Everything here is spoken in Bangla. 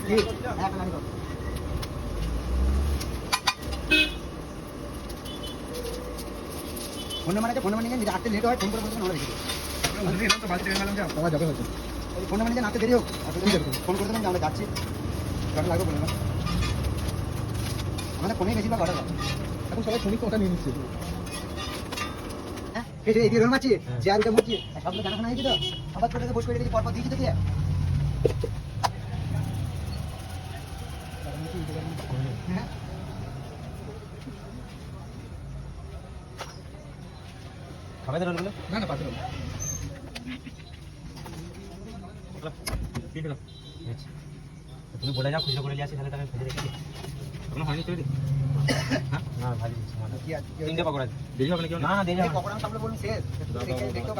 ফোনে মানে ফোনে মানে আসতে লেট হয় ফোন করে বলতে নড়ে ফোনে মানে আসতে দেরি হোক ফোন করে দেবেন আমরা যাচ্ছি কটা লাগবে বলে না আমাদের ফোনেই বেশিরভাগ অর্ডার হয় এখন সবাই ফোনই ওটা নিয়ে নিচ্ছে এই যে এদিকে রোল মারছি চেয়ার উঠে মুড়ছি সবগুলো জানাশোনা হয়েছি তো আবার ছোট বসে করে পরপর দিয়েছি তো দিয়ে হ্যাঁ খাবে তো রোলগুলো? না না পাতে তুমি বলে যাও খুচরো করে নিয়ে আসি তাহলে তাকে ভেজে রেখে এখনো হয়নি তৈরি হ্যাঁ না ভালো কি আছে তিনটে পকোড়া দেরি হবে না কেউ না না দেরি হবে না পকোড়া সামনে বলুন শেষ দেখতেও